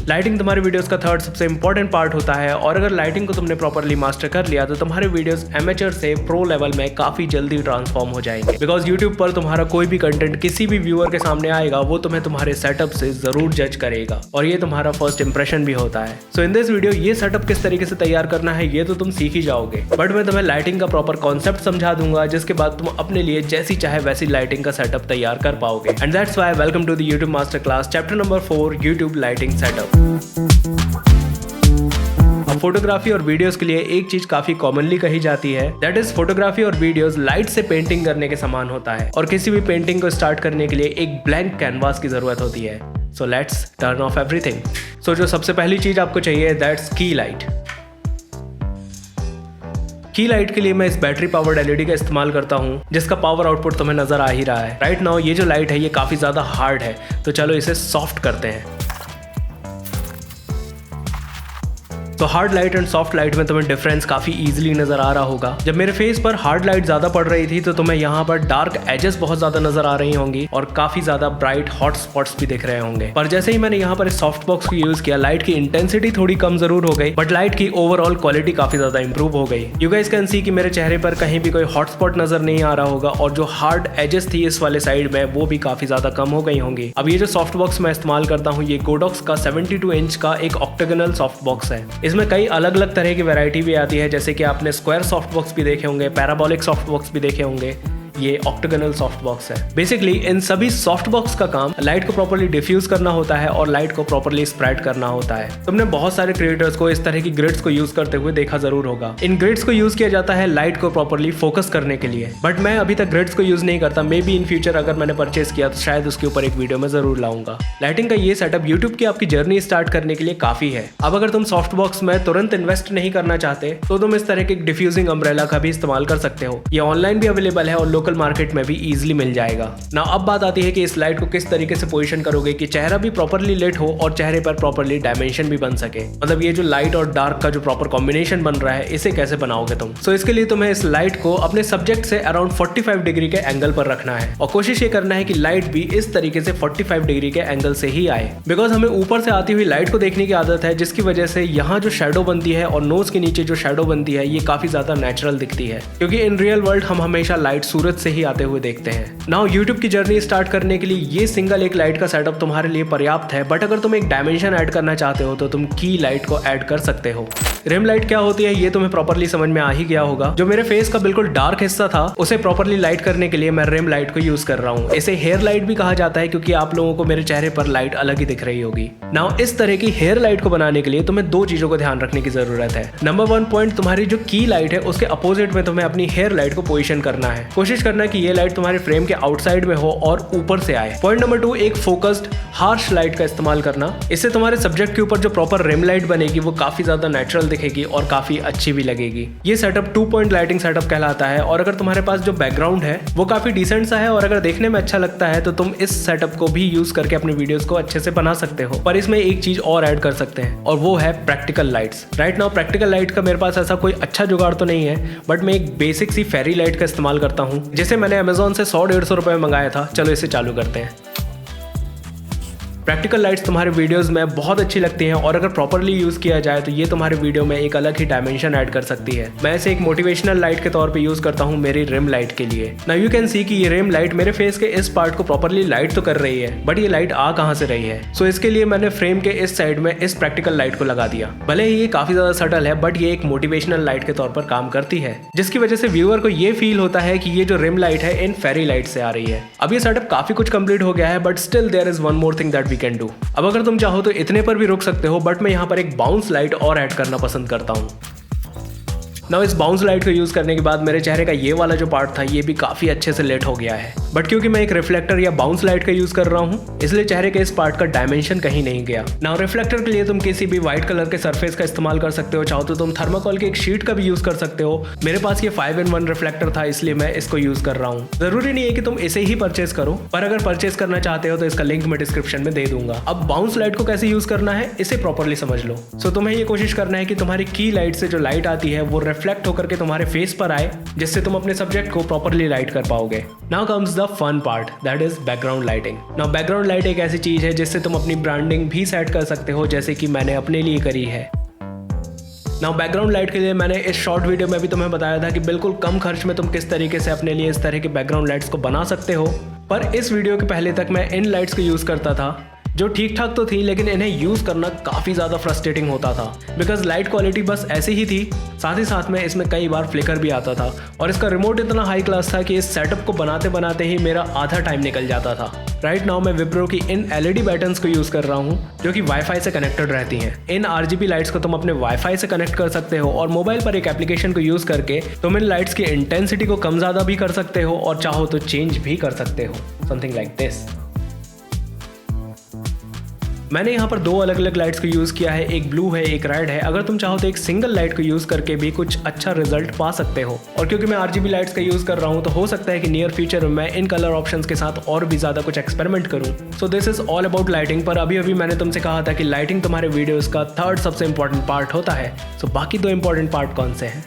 Lighting तुम्हारे videos का third सबसे इंपॉर्टेंट पार्ट होता है और अगर लाइटिंग को तुमने प्रॉपर्ली मास्टर कर लिया तो तुम्हारे वीडियोस एमेचर से प्रो लेवल में काफी जल्दी ट्रांसफॉर्म हो जाएंगे। बिकॉज यूट्यूब पर तुम्हारा कोई भी कंटेंट किसी भी व्यूअर के सामने आएगा वो तुम्हें तुम्हारे सेटअप से जरूर जज करेगा और ये तुम्हारा फर्स्ट इंप्रेशन भी होता है। सो इन दिस वीडियो ये सेटअप किस तरीके से तैयार करना है ये तो तुम सीख ही जाओगे, बट मैं तुम्हें लाइटिंग का प्रॉपर कॉन्सेप्ट समझा दूंगा जिसके बाद तुम अपने लिए जैसी चाहे वैसी लाइटिंग का सेटअप तैयार कर पाओगे। And that's why welcome to the YouTube master class chapter number 4 YouTube lighting setup. Photography और वीडियोस के लिए एक चीज काफी कॉमनली कही जाती है, दैट इज फोटोग्राफी और वीडियोस लाइट से पेंटिंग करने के समान होता है और किसी भी पेंटिंग को स्टार्ट करने के लिए एक ब्लैंक कैनवास की जरूरत होती है। So let's turn off everything. So जो सबसे पहली चीज आपको चाहिए दैट्स की लाइट। की लाइट के लिए मैं इस बैटरी पावर्ड एलईडी का इस्तेमाल करता हूँ जिसका पावर आउटपुट तुम्हें नजर आ ही रहा है राइट नाउ। ये जो लाइट है ये काफी ज्यादा हार्ड है तो चलो इसे सॉफ्ट करते हैं। तो hard light and soft light में तुम्हें डिफरेंस काफी इजीली नजर आ रहा होगा। जब मेरे फेस पर हार्ड लाइट ज्यादा पड़ रही थी तो तुम्हें यहाँ पर डार्क एजेस बहुत ज्यादा नजर आ रही होंगी और काफी ज्यादा ब्राइट हॉट स्पॉट्स भी दिख रहे होंगे। पर जैसे ही मैंने यहाँ पर इस सॉफ्ट बॉक्स को यूज किया लाइट की इंटेंसिटी थोड़ी कम जरूर हो गई बट लाइट की ओवरऑल क्वालिटी काफी ज्यादा इंप्रूव हो गई। यू गाइस कैन सी कि मेरे चेहरे पर कहीं भी कोई हॉट स्पॉट नजर नहीं आ रहा होगा और जो हार्ड एजेस थी इस वाले साइड में वो भी काफी ज्यादा कम हो गई होंगी। अब ये जो सॉफ्ट बॉक्स मैं इस्तेमाल करता हूँ ये गोडॉक्स का 72 इंच का एक ऑक्टागोनल सॉफ्ट बॉक्स है। इसमें कई अलग अलग तरह की वैरायटी भी आती है जैसे कि आपने स्क्वायर सॉफ्ट बॉक्स भी देखे होंगे, पैराबोलिक सॉफ्ट बॉक्स भी देखे होंगे, ये ऑक्टागोनल सॉफ्ट बॉक्स है। बेसिकली इन सभी सॉफ्ट बॉक्स का काम लाइट को प्रॉपर्ली डिफ्यूज करना होता है और लाइट को प्रॉपर्ली स्प्रेड करना होता है। तुमने बहुत सारे क्रिएटर्स को इस तरह की ग्रिड्स को यूज करते हुए देखा जरूर होगा। इन ग्रिड्स को यूज किया जाता है लाइट को प्रॉपर्ली फोकस करने के लिए, बट मैं अभी तक ग्रिड्स को यूज नहीं करता। मे बी इन फ्यूचर अगर मैंने परचेस किया तो शायद उसके ऊपर एक वीडियो में जरूर लाऊंगा। लाइटिंग का ये सेटअप यूट्यूब की आपकी जर्नी स्टार्ट करने के लिए काफी है। अब अगर तुम सॉफ्ट बॉक्स में तुरंत इन्वेस्ट नहीं करना चाहते तो तुम इस तरह के डिफ्यूजिंग अम्ब्रेला का भी इस्तेमाल कर सकते हो। ये ऑनलाइन भी अवेलेबल है और लोकल मार्केट में भी इजीली मिल जाएगा। ना अब बात आती है कि इस लाइट को किस तरीके से पोजीशन करोगे कि चेहरा भी प्रॉपर्ली लिट हो और चेहरे पर प्रॉपर्ली डायमेंशन भी बन सके। मतलब ये जो लाइट और डार्क का जो प्रॉपर कॉम्बिनेशन बन रहा है इसे कैसे बनाओगे तुम। सो इसके लिए तुम्हें इस लाइट को अपने सब्जेक्ट से अराउंड 45 डिग्री के एंगल पर रखना है और कोशिश ये करना है कि लाइट भी इस तरीके से 45 डिग्री के एंगल से ही आए। बिकॉज हमें ऊपर से आती हुई लाइट को देखने की आदत है जिसकी वजह से यहाँ जो शेडो बनती है और नोज के नीचे जो शेडो बनती है ये काफी ज्यादा नेचुरल दिखती है क्योंकि इन रियल वर्ल्ड हम हमेशा लाइट सूरज से ही आते हुए देखते हैं। नाउ यूट्यूब की जर्नी स्टार्ट करने के लिए ये सिंगल एक लाइट का सेटअप तुम्हारे लिए पर्याप्त है, बट अगर तुम एक डायमेंशन ऐड करना चाहते हो तो तुम की लाइट को ऐड कर सकते हो। रिम लाइट क्या होती है ये तुम्हें प्रॉपर्ली समझ में आ ही गया होगा। जो मेरे फेस का बिल्कुल डार्क हिस्सा था उसे प्रॉपर्ली लाइट करने के लिए मैं रिम लाइट को यूज कर रहा हूँ। इसे हेयर लाइट भी कहा जाता है क्योंकि आप लोगों को मेरे चेहरे पर लाइट अलग ही दिख रही होगी। नाउ इस तरह की हेयर लाइट को बनाने के लिए तुम्हें दो चीजों को ध्यान रखने की जरूरत है। नंबर 1 पॉइंट, तुम्हारी जो की लाइट है उसके अपोजिट में तुम्हें अपनी हेयर लाइट को पोजिशन करना है। कोशिश करना कि ये लाइट तुम्हारे फ्रेम के आउटसाइड में हो और ऊपर से आए। पॉइंट नंबर 2, एक फोकस्ड हार्श लाइट का इस्तेमाल करना। इससे तुम्हारे सब्जेक्ट के ऊपर जो प्रॉपर रिम लाइट बनेगी वो काफी ज्यादा नेचुरल दिखेगी और काफी अच्छी भी लगेगी। ये सेटअप 2 पॉइंट लाइटिंग सेटअप कहलाता है और अगर तुम्हारे पास जो बैकग्राउंड है वो काफी डिसेंट सा है और अगर देखने में अच्छा लगता है तो तुम इस सेटअप को भी यूज करके अपने वीडियोस को अच्छे से बना सकते हो। पर इसमें एक चीज और ऐड कर सकते हैं और वो है practical lights. Right now practical light का मेरे पास ऐसा कोई अच्छा जुगाड़ तो नहीं है, बट मैं एक बेसिक सी फेरी लाइट का इस्तेमाल करता हूँ जिसे मैंने अमेजोन से 100-150 रुपए में मंगाया था। चलो इसे चालू करते हैं। प्रैक्टिकल लाइट्स तुम्हारे वीडियोस में बहुत अच्छी लगती हैं और अगर प्रॉपर्ली यूज किया जाए तो ये तुम्हारे वीडियो में एक अलग ही डायमेंशन ऐड कर सकती है। मैं इसे एक मोटिवेशनल लाइट के तौर पे यूज करता हूँ मेरी रिम लाइट के लिए। नाउ यू कैन सी कि ये रिम लाइट मेरे फेस के इस पार्ट को प्रॉपर्ली लाइट तो कर रही है बट ये लाइट आ कहाँ से रही है। सो इसके लिए मैंने फ्रेम के इस साइड में इस प्रैक्टिकल लाइट को लगा दिया। भले ही ये काफी ज्यादा सटल है बट ये एक मोटिवेशनल लाइट के तौर पर काम करती है जिसकी वजह से व्यूअर को ये फील होता है कि ये जो रिम लाइट है इन फेरी लाइट से आ रही है। अब ये सेटअप काफी कुछ कंप्लीट हो गया है but still there is one more thing that we can do. अब अगर तुम चाहो तो इतने पर भी रुक सकते हो बट मैं यहाँ पर एक बाउंस लाइट और ऐड करना पसंद करता हूँ। नाउ इस बाउंस लाइट को यूज करने के बाद मेरे चेहरे का ये वाला जो पार्ट था ये भी काफी अच्छे से लेट हो गया है, बट क्योंकि मैं एक रिफ्लेक्टर या बाउंस लाइट का यूज कर रहा हूँ इसलिए चेहरे के इस पार्ट का डायमेंशन कहीं नहीं गया। नाउ रिफ्लेक्टर के लिए तुम किसी भी व्हाइट कलर के सरफेस का इस्तेमाल कर सकते हो, चाहो तो तुम थर्माकोल की एक शीट का भी यूज कर सकते हो। मेरे पास ये 5-in-1 रिफ्लेक्टर था इसलिए मैं इसको यूज कर रहा हूँ। जरूरी नहीं है कि तुम इसे ही परचेस करो, पर अगर परचेस करना चाहते हो तो इसका लिंक मैं डिस्क्रिप्शन में दे दूंगा। अब बाउंस लाइट को कैसे यूज करना है इसे प्रॉपर्ली समझ लो। सो तुम्हें ये कोशिश करना है कि तुम्हारी की लाइट से जो लाइट आती है वो रिफ्लेक्ट होकर के तुम्हारे फेस पर आए, जिससे तुम अपने सब्जेक्ट को प्रॉपरली लाइट कर पाओगे। Now comes the fun part, that is background lighting. Now background light एक ऐसी चीज है जिससे तुम अपनी ब्रांडिंग भी सेट कर सकते हो, जैसे कि मैंने अपने लिए करी है। नाउ बैकग्राउंड लाइट के लिए मैंने इस शॉर्ट वीडियो में भी तुम्हें बताया था कि बिल्कुल कम खर्च में तुम किस तरीके से अपने लिए इस तरह के बैकग्राउंड लाइट्स को बना सकते हो। पर इस वीडियो के पहले तक मैं इन लाइट्स को यूज़ करता था, जो ठीक ठाक तो थी, लेकिन इन्हें यूज़ करना काफ़ी ज़्यादा फ्रस्ट्रेटिंग होता था, बिकॉज लाइट क्वालिटी बस ऐसी ही थी, साथ ही साथ में इसमें कई बार फ्लिकर भी आता था और इसका रिमोट इतना हाई क्लास था कि इस सेटअप को बनाते बनाते ही मेरा आधा टाइम निकल जाता था। राइट नाउ मैं विप्रो की इन LED बैटन्स को यूज़ कर रहा हूँ, जो कि वाईफाई से कनेक्टेड रहती हैं। इन RGB लाइट्स को तुम अपने वाईफाई से कनेक्ट कर सकते हो और मोबाइल पर एक एप्लीकेशन को यूज़ करके तुम इन लाइट्स की इंटेंसिटी को कम ज़्यादा भी कर सकते हो और चाहो तो चेंज भी कर सकते हो, समथिंग लाइक दिस। मैंने यहाँ पर 2 अलग अलग लाइट्स को यूज़ किया है, एक ब्लू है एक रेड है। अगर तुम चाहो तो एक सिंगल लाइट को यूज़ करके भी कुछ अच्छा रिजल्ट पा सकते हो। और क्योंकि मैं RGB लाइट्स का यूज़ कर रहा हूँ, तो हो सकता है कि नियर फ्यूचर में मैं इन कलर ऑप्शंस के साथ और भी ज़्यादा कुछ एक्सपेरिमेंट करूँ। So this is all about lighting. पर अभी मैंने तुमसे कहा था कि लाइटिंग तुम्हारे वीडियोज़ का 3rd सबसे इंपॉर्टेंट पार्ट होता है। सो बाकी 2 इंपॉर्टेंट पार्ट कौन से हैं?